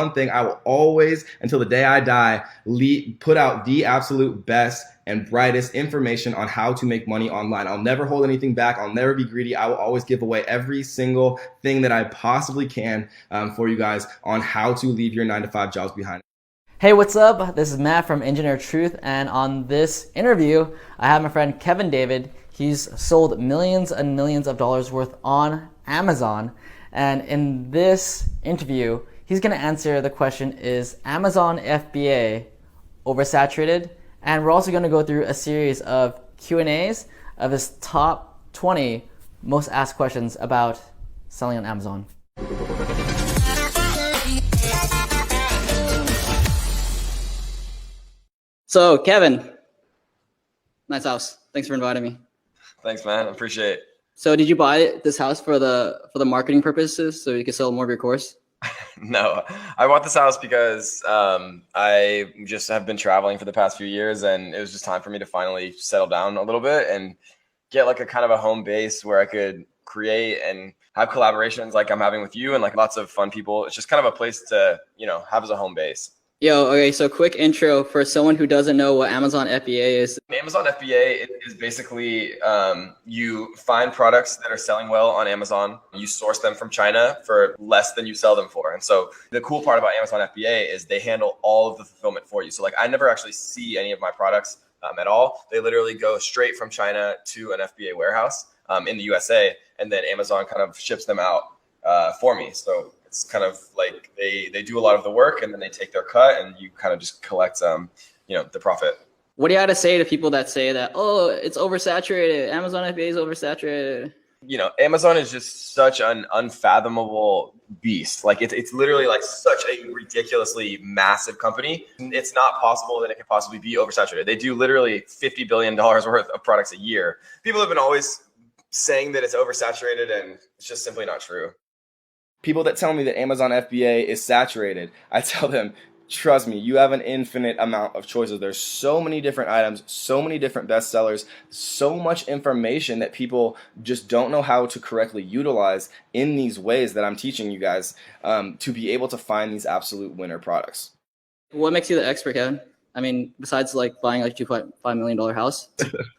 one thing I will always, until the day I die, put out the absolute best and brightest information on how to make money online. I'll never hold anything back. I'll never be greedy. I will always give away every single thing that I possibly can for you guys on how to leave your 9-to-5 jobs behind. Hey, what's up? This is Matt from Engineer Truth, and on this interview, I have my friend Kevin David. He's sold millions and millions of dollars worth on Amazon, and in this interview, he's going to answer the question, is Amazon FBA oversaturated? And we're also going to go through a series of Q&As of his top 20 most asked questions about selling on Amazon. So, Kevin, nice house. Thanks for inviting me. Thanks, man. I appreciate it. So, did you buy this house for the marketing purposes so you could sell more of your course? No, I bought this house because I just have been traveling for the past few years, and it was just time for me to finally settle down a little bit and get like a kind of a home base where I could create and have collaborations like I'm having with you and like lots of fun people. It's just kind of a place to, have as a home base. Yo, okay, so quick intro for someone who doesn't know what Amazon FBA is. Amazon FBA is basically you find products that are selling well on Amazon. You source them from China for less than you sell them for. And so the cool part about Amazon FBA is they handle all of the fulfillment for you. So like I never actually see any of my products at all. They literally go straight from China to an FBA warehouse in the USA, and then Amazon kind of ships them out for me. So it's kind of like they do a lot of the work and then they take their cut and you kind of just collect the profit. What do you have to say to people that say that, oh, it's oversaturated, Amazon FBA is oversaturated? Amazon is just such an unfathomable beast. Like it's literally like such a ridiculously massive company. It's not possible that it could possibly be oversaturated. They do literally $50 billion worth of products a year. People have been always saying that it's oversaturated, and it's just simply not true. People that tell me that Amazon FBA is saturated, I tell them, trust me, you have an infinite amount of choices. There's so many different items, so many different bestsellers, so much information that people just don't know how to correctly utilize in these ways that I'm teaching you guys to be able to find these absolute winner products. What makes you the expert, Kevin? I mean, besides like buying like $2.5 million house.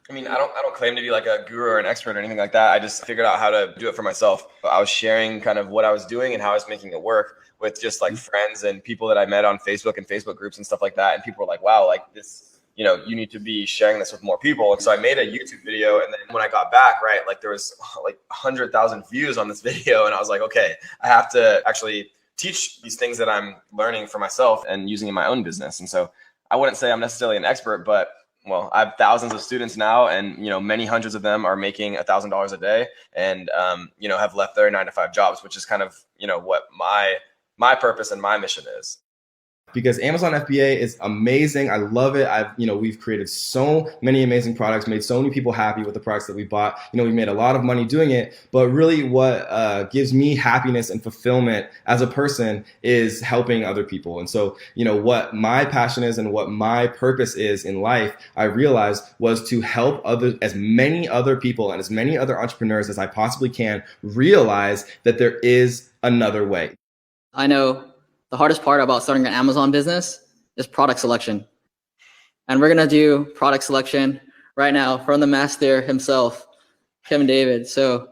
I mean, I don't claim to be like a guru or an expert or anything like that. I just figured out how to do it for myself. I was sharing kind of what I was doing and how I was making it work with just like friends and people that I met on Facebook and Facebook groups and stuff like that. And people were like, wow, like this, you need to be sharing this with more people. And so I made a YouTube video. And then when I got back, right, like there was like 100,000 views on this video. And I was like, okay, I have to actually teach these things that I'm learning for myself and using in my own business. And so I wouldn't say I'm necessarily an expert, but well, I have thousands of students now, and many hundreds of them are making $1,000 a day, and have left their 9-to-5 jobs, which is kind of what my purpose and my mission is. Because Amazon FBA is amazing. I love it. We've created so many amazing products, made so many people happy with the products that we bought. We've made a lot of money doing it, but really what gives me happiness and fulfillment as a person is helping other people. And so, what my passion is and what my purpose is in life, I realized was to help as many other people and as many other entrepreneurs as I possibly can realize that there is another way. I know the hardest part about starting an Amazon business is product selection. And we're going to do product selection right now from the master himself, Kevin David. So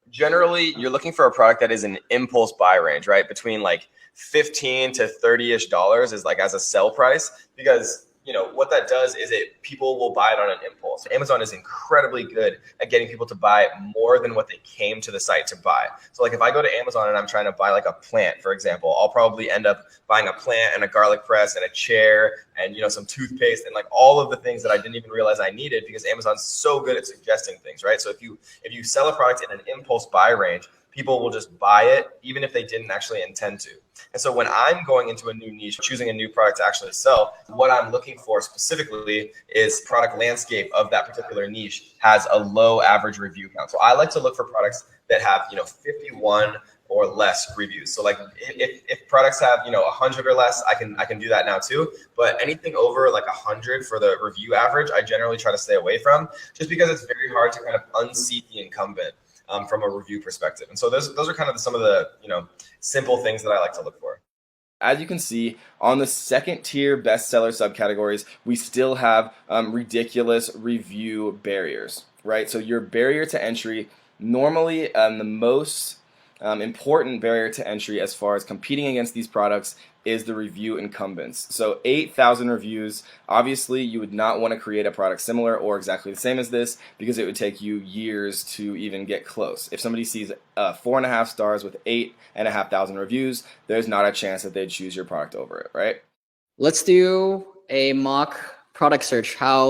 generally, you're looking for a product that is an impulse buy range, right? Between like $15 to $30-ish is like as a sell price, because what that does is people will buy it on an impulse. Amazon is incredibly good at getting people to buy more than what they came to the site to buy. So like if I go to Amazon and I'm trying to buy like a plant, for example, I'll probably end up buying a plant and a garlic press and a chair and some toothpaste and like all of the things that I didn't even realize I needed, because Amazon's so good at suggesting things, right? So if you sell a product in an impulse buy range, people will just buy it even if they didn't actually intend to. And so when I'm going into a new niche, choosing a new product to actually sell, what I'm looking for specifically is product landscape of that particular niche has a low average review count. So I like to look for products that have 51 or less reviews. So like if products have 100 or less, I can do that now too. But anything over like 100 for the review average, I generally try to stay away from, just because it's very hard to kind of unseat the incumbent from a review perspective. And so those are kind of some of the simple things that I like to look for. As you can see, on the second tier bestseller subcategories, we still have ridiculous review barriers, right? So your barrier to entry, normally the most important barrier to entry as far as competing against these products is the review incumbents. So 8,000 reviews, obviously you would not want to create a product similar or exactly the same as this because it would take you years to even get close. If somebody sees 4.5 stars with 8,500 reviews, there's not a chance that they'd choose your product over it, right? Let's do a mock product search. How